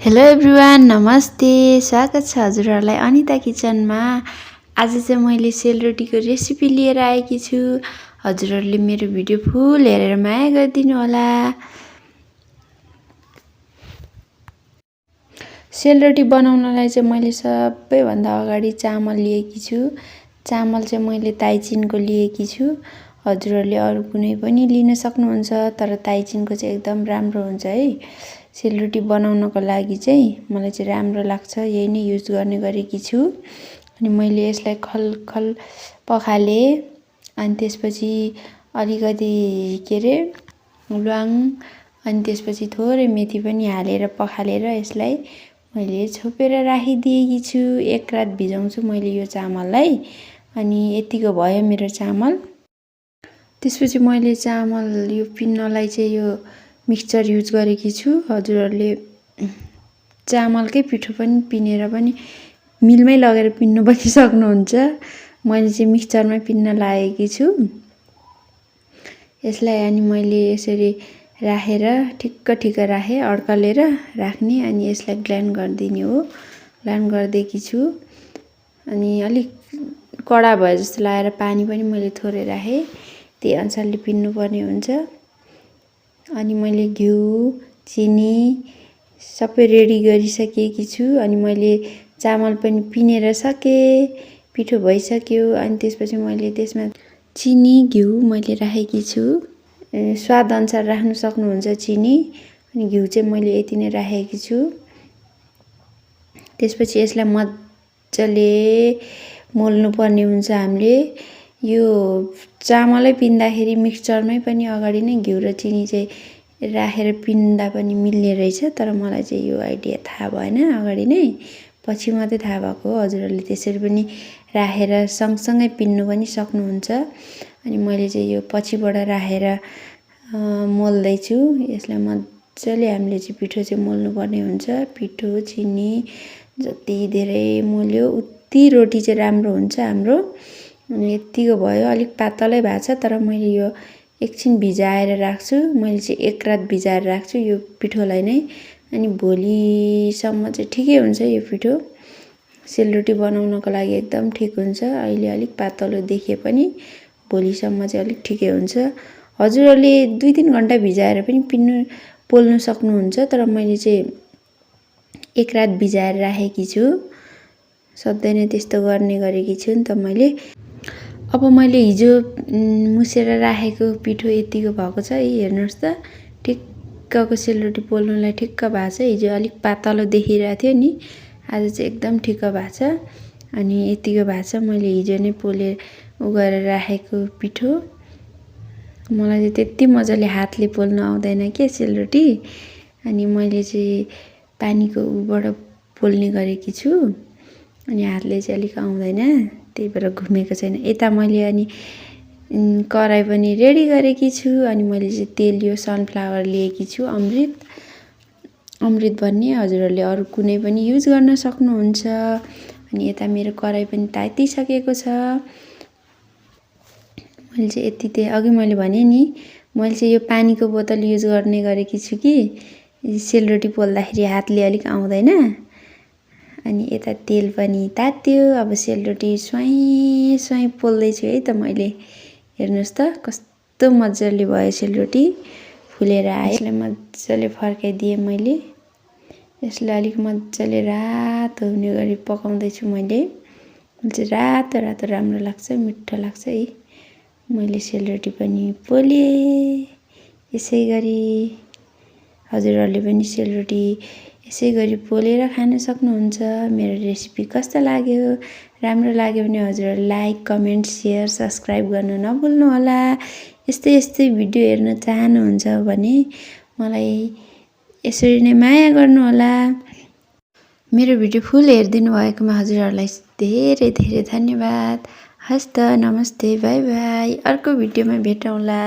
Hello everyone, नमस्ते। स्वागत छ हजुरहरूलाई अनिता किचनमा। आज चाहिँ मैले सेलरोटीको रेसिपी लिएर आएकी छु। हजुरहरूले मेरो भिडियो फुल हेरेर माया गरिदिनु होला। सेलरोटी बनाउनलाई चाहिँ मैले सबैभन्दा अगाडि चामल लिएकी छु। चामल चाहिँ मैले ताइचिनको लिएकी छु। हजुरहरूले अरू कुनै पनि लिन सक्नुहुन्छ, तर ताइचिनको चाहिँ एकदम राम्रो हुन्छ है। सेलरोटी बनाउनको लागि चाहिँ मलाई चाहिँ राम्रो लाग्छ, यही नै युज गर्ने गरेकी छु। अनि मैले यसलाई खलखल पखाले, अनि त्यसपछि अलिकति ल्वाङ, अनि त्यसपछि थोरै मेथी पनि हालेर पखालेर यसलाई मैले छोपेर राखिदिएकी छु। एक रात भिजाउँछु मैले यो चामललाई। अनि यतिको भयो मेरो चामल। त्यसपछि मैले चामल यो पिन्नलाई चाहिँ यो मिक्सचर युज गरेकी छु। हजुरहरूले चामलकै पिठो पनि पिनेर पनि मिलमै लगेर पिन्नु पनि सक्नुहुन्छ। मैले चाहिँ मिक्सचरमै पिन्न लागेकी छु यसलाई। अनि मैले यसरी राखेर ठिक्क राखेँ, अड्कलेर राख्ने। अनि यसलाई ग्राइन्ड गरिदिने हो, ग्राइन्ड गर्दैकी छु। अनि अलिक कडा भयो जस्तो लागेर पानी पनि मैले थोरै राखेँ, त्यही अनुसारले पिन्नुपर्ने हुन्छ। अनि मैले घिउ, चिनी सबै रेडी गरिसकेकी छु। अनि मैले चामल पनि पिनेर सकेँ, पिठो भइसक्यो। अनि त्यसपछि मैले त्यसमा चिनी, घिउ मैले राखेकी छु। स्वाद अनुसार राख्न सक्नुहुन्छ चिनी। अनि घिउ चाहिँ मैले यति नै राखेकी छु। त्यसपछि यसलाई मजाले मोल्नु पर्ने हुन्छ हामीले। यो चामलै पिन्दाखेरि मिक्सचरमै पनि अगाडि नै घिउ र चिनी चाहिँ राखेर पिन्दा पनि मिल्ने रहेछ, तर मलाई चाहिँ यो आइडिया थाहा भएन अगाडि नै, पछि मात्रै थाहा भएको हो। हजुरहरूले त्यसरी पनि राखेर सँगसँगै पिन्नु पनि सक्नुहुन्छ। अनि मैले चाहिँ यो पछिबाट राखेर मोल्दैछु। यसलाई मजाले हामीले चाहिँ पिठो चाहिँ मोल्नुपर्ने हुन्छ। पिठो, चिनी जति धेरै मोल्यो उति रोटी चाहिँ राम्रो हुन्छ हाम्रो। अनि यतिको भयो, अलिक पातलै भएको छ, तर मैले यो एकछिन भिजाएर राख्छु। मैले चाहिँ एक रात भिजाएर राख्छु यो पिठोलाई नै। अनि भोलिसम्म चाहिँ ठिकै हुन्छ यो पिठो। सेलरोटी बनाउनको लागि एकदम ठिक हुन्छ। अहिले अलिक पातलो देखिए पनि भोलिसम्म चाहिँ अलिक ठिकै हुन्छ। हजुरहरूले 2-3 घन्टा भिजाएर पनि पोल्नु सक्नुहुन्छ, तर मैले चाहिँ एक रात भिजाएर राखेकी छु। सधैँ नै त्यस्तो गर्ने गरेकी छु नि त मैले। अब मैले हिजो मुसेर राखेको पिठो यतिको भएको छ। हेर्नुहोस् त, ठिक्कको सेलरोटी पोल्नुलाई ठिक्क भएको छ। हिजो अलिक पातलो देखिरहेको थियो नि, आज चाहिँ एकदम ठिक्क भएको छ। अनि यतिको भएको छ। मैले हिजो नै पोलेर गरेर राखेको पिठो। मलाई चाहिँ त्यति मजाले हातले पोल्न आउँदैन के सेलरोटी। अनि मैले चाहिँ पानीको उबाट पोल्ने गरेकी छु। अनि हातले चाहिँ अलिक आउँदैन, त्यही भएर घुमेको छैन। यता मैले अनि कराई पनि रेडी गरेकी छु। अनि मैले चाहिँ तेल यो सनफ्लावर लिएकी छु, अमृत भन्ने। हजुरहरूले अरू कुनै पनि युज गर्न सक्नुहुन्छ। अनि यता मेरो कराई पनि तातिसकेको छ। मैले चाहिँ यति अघि मैले भने नि, मैले चाहिँ यो पानीको बोतल युज गर्ने गरेकी छु कि सेलरोटी पोल्दाखेरि हातले अलिक आउँदैन। अनि यता तेल पनि तात्यो। अब सेलरोटी स्वाई पोल्दैछु है त मैले। हेर्नुहोस् त कस्तो मजाले भयो सेलरोटी, फुलेर आयो। यसलाई मजाले फर्काइदिएँ मैले। यसलाई अलिक मजाले रातो हुने गरी पकाउँदैछु मैले चाहिँ रातो रातो राम्रो लाग्छ, मिठो लाग्छ है। मैले सेलरोटी पनि पोलेँ यसै गरी। हजुरहरूले पनि सेलरोटी यसै गरी पोलेर खान सक्नुहुन्छ। मेरो रेसिपी कस्तो लाग्यो, राम्रो लाग्यो भने हजुरहरूले लाइक, कमेन्ट, सेयर, सब्सक्राइब गर्न नभुल्नु होला। यस्तै भिडियो हेर्न चाहनुहुन्छ भने मलाई यसरी नै माया गर्नु होला। मेरो भिडियो फुल हेरिदिनु भएकोमा हजुरहरूलाई धेरै धेरै धन्यवाद। हस्त, नमस्ते, बाई बाई। अर्को भिडियोमा भेटौँला।